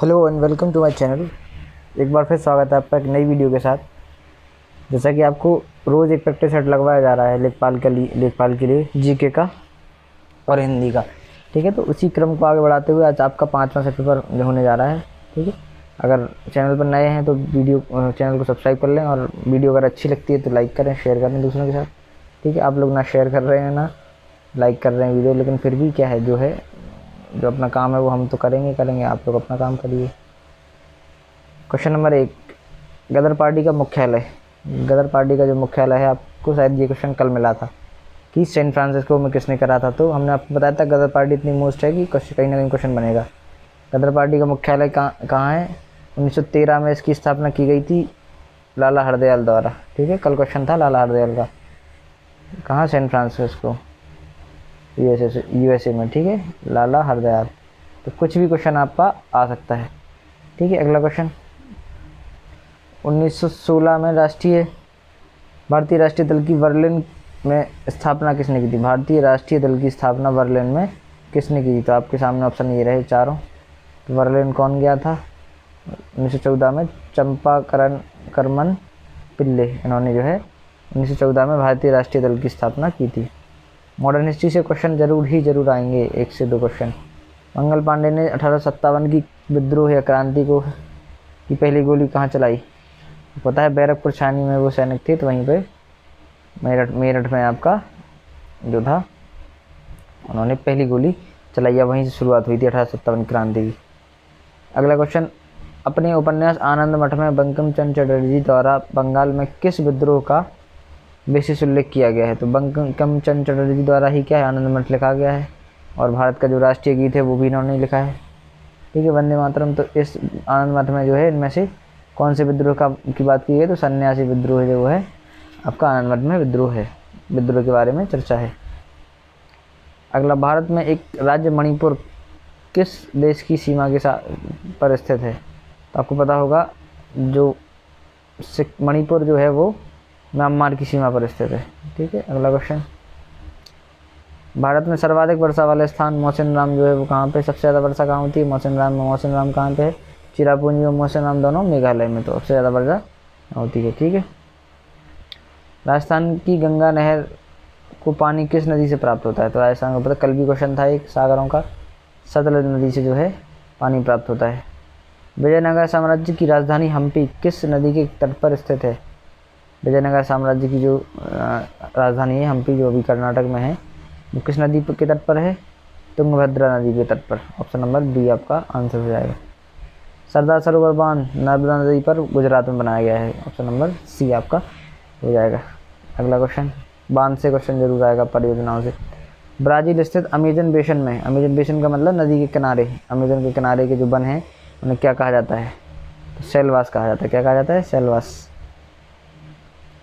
Hello and welcome to my channel. एक बार फिर स्वागत है आपका एक नई वीडियो के साथ। जैसा कि आपको रोज़ एक प्रैक्टिस सेट लगवाया जा रहा है लेखपाल के लिए जीके का और हिंदी का। ठीक है, तो उसी क्रम को आगे बढ़ाते हुए आज आपका 5वां सेट पेपर होने जा रहा है। ठीक है, अगर चैनल पर नए हैं तो चैनल को सब्सक्राइब कर लें और वीडियो अगर अच्छी लगती है तो लाइक करें, शेयर करें दूसरों के साथ। ठीक है, आप लोग ना शेयर कर रहे हैं ना लाइक कर रहे हैं वीडियो, लेकिन फिर भी क्या है, जो अपना काम है वो हम तो करेंगे, आप लोग अपना काम करिए। क्वेश्चन नंबर 1, गदर पार्टी का मुख्यालय। गदर पार्टी का जो मुख्यालय है, आपको शायद ये क्वेश्चन कल मिला था कि सैन फ्रांसिस्को में किसने करा था। तो हमने आपको बताया था गदर पार्टी इतनी मोस्ट है कि कहीं ना कहीं क्वेश्चन बनेगा। गदर पार्टी का मुख्यालय कहाँ है? 1913 में इसकी स्थापना की गई थी लाला हरदयाल द्वारा। ठीक है, कल क्वेश्चन था लाला हरदयाल का। कहाँ? सैन फ्रांसिस्को, यूएसए में। ठीक है, लाला हरदयाल। तो कुछ भी क्वेश्चन आपका आ सकता है। ठीक है, अगला क्वेश्चन। 1916 में भारतीय राष्ट्रीय दल की बर्लिन में स्थापना किसने की थी? भारतीय राष्ट्रीय दल की स्थापना बर्लिन में किसने की थी? तो आपके सामने ऑप्शन ये रहे चारों। तो बर्लिन कौन गया था 1914 में? चंपाकरण करमन पिल्ले, इन्होंने जो है 1914 में भारतीय राष्ट्रीय दल की स्थापना की थी। मॉडर्न हिस्ट्री से क्वेश्चन जरूर आएंगे, 1 से 2 क्वेश्चन। मंगल पांडे ने 1857 की विद्रोह या क्रांति की पहली गोली कहाँ चलाई? पता है, बैरकपुर छावनी में वो सैनिक थे, तो वहीं पे मेरठ में आपका जो था उन्होंने पहली गोली चलाई, या वहीं से शुरुआत हुई थी 1857 क्रांति की। अगला क्वेश्चन। अपने उपन्यास आनंद मठ में बंकिम चंद्र चटर्जी द्वारा बंगाल में किस विद्रोह का विशेष उल्लेख किया गया है? तो बंकिम चंद्र चटर्जी द्वारा ही क्या है, आनंद मठ लिखा गया है, और भारत का जो राष्ट्रीय गीत है वो भी इन्होंने लिखा है। ठीक है, वंदे मातरम। तो इस आनंद मठ में जो है इनमें से कौन से विद्रोह की बात की है? तो सन्यासी विद्रोह जो है आपका आनंद मठ में विद्रोह के बारे में चर्चा है। अगला। भारत में एक राज्य मणिपुर किस देश की सीमा के पर स्थित है? तो आपको पता होगा जो मणिपुर जो है वो म्यांमार की सीमा पर स्थित है। ठीक है, अगला क्वेश्चन। भारत में सर्वाधिक वर्षा वाले स्थान मौसिनराम जो है वो कहाँ पे? सबसे ज़्यादा वर्षा कहाँ होती है? मौसिनराम कहाँ पे है? चिरापुंजी और मौसिनराम दोनों मेघालय में, तो सबसे ज़्यादा वर्षा होती है। ठीक है। राजस्थान की गंगा नहर को पानी किस नदी से प्राप्त होता है? तो राजस्थान को पता, कल भी क्वेश्चन था एक सागरों का, सतलज नदी से जो है पानी प्राप्त होता है। विजयनगर साम्राज्य की राजधानी हम्पी किस नदी के तट पर स्थित है? विजयनगर साम्राज्य की जो राजधानी है हम्पी, जो अभी कर्नाटक में है, वो किस नदी के तट पर है? तुंगभद्रा नदी के तट पर। ऑप्शन नंबर बी आपका आंसर हो जाएगा। सरदार सरोवर बांध नर्मदा नदी पर गुजरात में बनाया गया है। ऑप्शन नंबर सी आपका हो जाएगा। अगला क्वेश्चन। बांध से क्वेश्चन जरूर आएगा, परियोजनाओं से। ब्राज़ील स्थित अमेजन बेसिन में, अमेजन बेसिन का मतलब नदी के किनारे, अमेजन के किनारे के जो वन हैं उन्हें क्या कहा जाता है? तो सेलवास कहा जाता है। क्या कहा जाता है? सेलवास।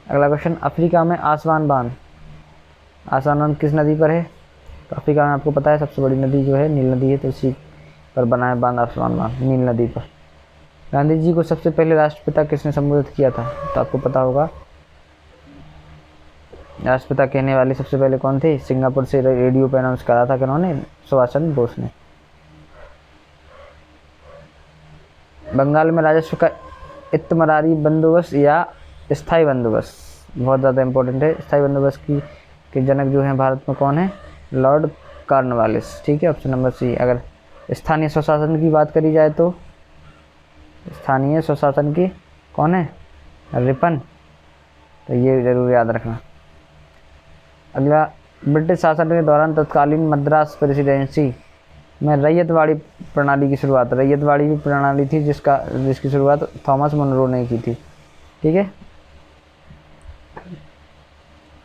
अगला क्वेश्चन। अफ्रीका में आसवान बांध किस नदी पर है? तो अफ्रीका में आपको पता है सबसे बड़ी नदी जो है नील नदी है, तो उसी पर बना है बांध, आसवान बांध नील नदी पर। गांधी जी को सबसे पहले राष्ट्रपिता किसने संबोधित किया था? तो आपको पता होगा राष्ट्रपिता कहने वाले सबसे पहले कौन थे? सिंगापुर से रेडियो पर अनाउंस करा था कि उन्होंने सुभाष चंद्र बोस ने। बंगाल में राजस्व का इत्तमरारी बंदोबस्त या स्थायी बंदोबस्त, बहुत ज़्यादा इंपॉर्टेंट है। स्थायी बंदोबस्त के जनक जो हैं भारत में कौन है? Lord Cornwallis. ठीक है, ऑप्शन नंबर सी। अगर स्थानीय स्वशासन की बात करी जाए तो स्थानीय स्वशासन की कौन है? रिपन। तो ये जरूर याद रखना। अगला। ब्रिटिश शासन के दौरान तत्कालीन मद्रास प्रेसिडेंसी में रैयतवाड़ी प्रणाली की शुरुआत, रैयतवाड़ी भी प्रणाली थी जिसकी शुरुआत थॉमस मुनरो ने की थी। ठीक है।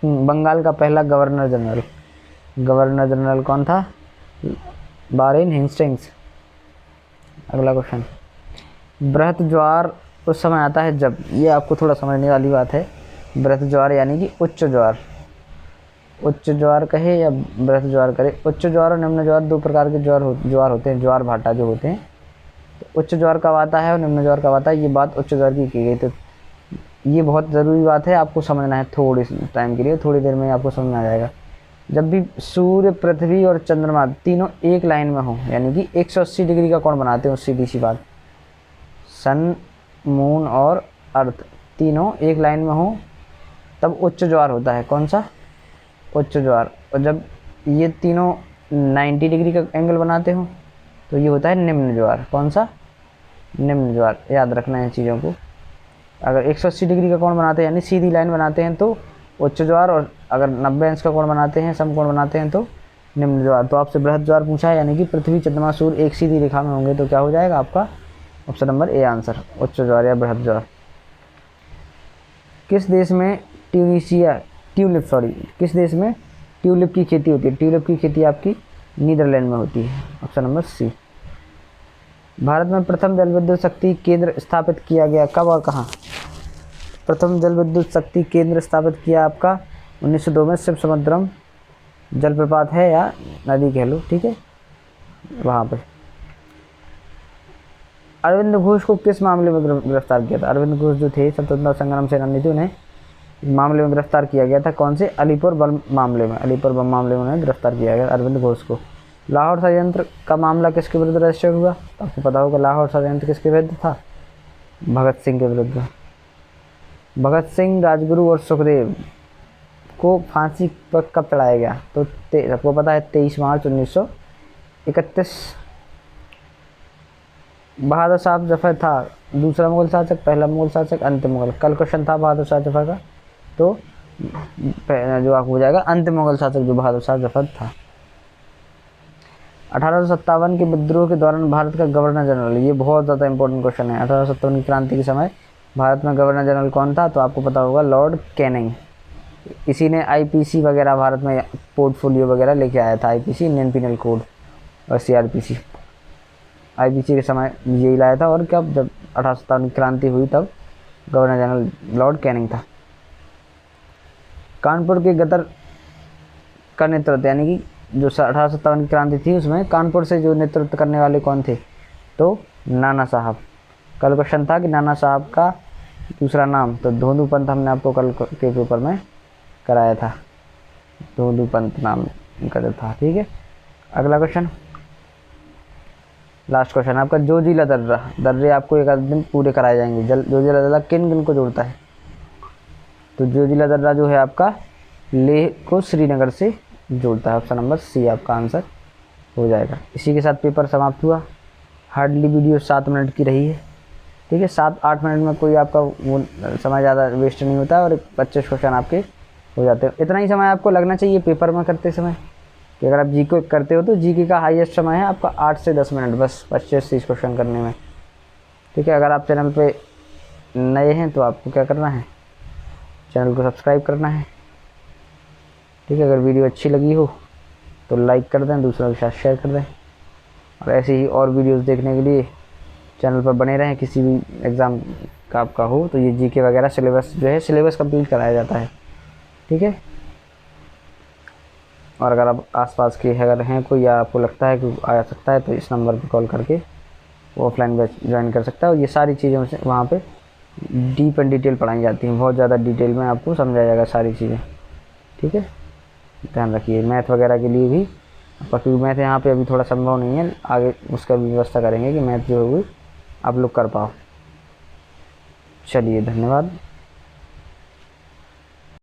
बंगाल का पहला गवर्नर जनरल कौन था? Warren Hastings. अगला क्वेश्चन। बृहत ज्वार उस समय आता है जब, ये आपको थोड़ा समझने वाली बात है। बृहत ज्वार यानी कि उच्च ज्वार कहे या बृहत ज्वार करे। उच्च ज्वार और निम्न ज्वार दो प्रकार के ज्वार होते हैं, ज्वार भाटा जो होते हैं। तो उच्च ज्वार कब आता है और निम्न ज्वार कब आता है, ये बात उच्च ज्वार की गई। तो ये बहुत ज़रूरी बात है, आपको समझना है थोड़ी टाइम के लिए, थोड़ी देर में आपको समझ में आ जाएगा। जब भी सूर्य, पृथ्वी और चंद्रमा तीनों एक लाइन में हो, यानी कि 180 डिग्री का कोण बनाते हैं, सीधी सी बात, सन, मून और अर्थ तीनों एक लाइन में हो तब उच्च ज्वार होता है। कौन सा? उच्च ज्वार। और जब ये तीनों 90 डिग्री का एंगल बनाते हो तो ये होता है निम्न ज्वार। कौन सा? निम्न ज्वार। याद रखना है चीज़ों को। अगर 180 डिग्री का कोण बनाते हैं यानी सीधी लाइन बनाते हैं तो उच्च ज्वार, और अगर 90 अंश का कोण बनाते हैं, समकोण बनाते हैं तो निम्न ज्वार। तो आपसे बृहद ज्वार पूछा है, यानी कि पृथ्वी, चंद्रमा, सूर्य एक सीधी रेखा में होंगे तो क्या हो जाएगा आपका? ऑप्शन नंबर ए आंसर, उच्च ज्वार या बृहद ज्वार। किस देश में किस देश में ट्यूलिप की खेती होती है? ट्यूलिप की खेती आपकी नीदरलैंड में होती है। Option number C. भारत में प्रथम जल विद्युत शक्ति केंद्र स्थापित किया गया कब और कहाँ? प्रथम जल विद्युत शक्ति केंद्र स्थापित किया आपका 1902 में शिवसमुद्रम जलप्रपात है या नदी कह लो, ठीक है, वहाँ पे। अरविंद घोष को किस मामले में गिरफ्तार किया था? अरविंद घोष जो थे स्वतंत्रता संग्राम सेनानी थे, उन्हें इस मामले में गिरफ्तार किया गया था। कौन से? अलीपुर बम मामले में। अलीपुर बम मामले में उन्हें गिरफ्तार किया गया अरविंद घोष को। लाहौर षड्यंत्र का मामला किसके विरुद्ध रजिस्टर हुआ? आपको पता होगा लाहौर षड्यंत्र किसके विरुद्ध था? भगत सिंह के विरुद्ध। भगत सिंह, राजगुरु और सुखदेव को फांसी पर कब चढ़ाया गया? तो सबको पता है 23 मार्च 1931। बहादुर शाह जफर था दूसरा मुगल शासक, पहला मुगल शासक, अंतिम मुगल? कल क्वेश्चन था बहादुर शाह जफर का, तो जो आपको हो जाएगा अंतिम मुगल शासक जो बहादुर शाह जफर था। 1857 के विद्रोह के दौरान भारत का गवर्नर जनरल, ये बहुत ज़्यादा इंपॉर्टेंट क्वेश्चन है। 1857 की क्रांति के समय भारत में गवर्नर जनरल कौन था? तो आपको पता होगा लॉर्ड कैनिंग। इसी ने आईपीसी वगैरह भारत में पोर्टफोलियो वगैरह लेके आया था। आईपीसी, इंडियन पिनल कोड, और सीआरपीसी। आईपीसी के समय यही लाया था। और कब? जब 1857 की क्रांति हुई तब गवर्नर जनरल लॉर्ड कैनिंग था। कानपुर के गदर का नेतृत्व, यानी कि जो 1857 की क्रांति थी उसमें कानपुर से जो नेतृत्व करने वाले कौन थे? तो नाना साहब। कल क्वेश्चन था कि नाना साहब का दूसरा नाम, तो धोंदू पंत हमने आपको कल के पेपर में कराया था। धोंदू पंत नाम का था, ठीक है। अगला क्वेश्चन, लास्ट क्वेश्चन आपका, जोजिला दर्रा। दर्रे आपको एक आध दिन पूरे कराए जाएंगे। जोजिला दर्रा किन किन को जोड़ता है? तो जोजिला दर्रा जो है आपका लेह को श्रीनगर से जोड़ता है। ऑप्शन नंबर सी आपका आंसर हो जाएगा। इसी के साथ पेपर समाप्त हुआ। हार्डली वीडियो 7 मिनट की रही है, ठीक है। 7-8 मिनट में कोई आपका वो समय ज़्यादा वेस्ट नहीं होता है और 25 क्वेश्चन आपके हो जाते हैं। इतना ही समय आपको लगना चाहिए पेपर में करते समय, कि अगर आप जीके करते हो तो जीके का हाईएस्ट समय है आपका 8 से 10 मिनट, बस 25-30 क्वेश्चन करने में, ठीक है। अगर आप चैनल पे नए हैं तो आपको क्या करना है? चैनल को सब्सक्राइब करना है, ठीक है। अगर वीडियो अच्छी लगी हो तो लाइक कर दें, दूसरों के साथ शेयर कर दें, और ऐसे ही और वीडियोस देखने के लिए चैनल पर बने रहें। किसी भी एग्ज़ाम का आपका हो तो ये जीके वगैरह सिलेबस जो है सिलेबस कंप्लीट कराया जाता है, ठीक है। और अगर आप आसपास के अगर हैं कोई, या आपको लगता है कि आ सकता है, तो इस नंबर पर कॉल करके वो ऑफलाइन बैच ज्वाइन कर सकता है। और ये सारी चीज़ों से वहाँ पे डीप एंड डिटेल पढ़ाई जाती हैं, बहुत ज़्यादा डिटेल में आपको समझाया जाएगा सारी चीज़ें, ठीक है। ध्यान रखिए। मैथ वगैरह के लिए भी आपका, क्योंकि मैथ यहाँ पे अभी थोड़ा संभव नहीं है, आगे उसका भी व्यवस्था करेंगे कि मैथ जो होगी आप लोग कर पाओ। चलिए, धन्यवाद।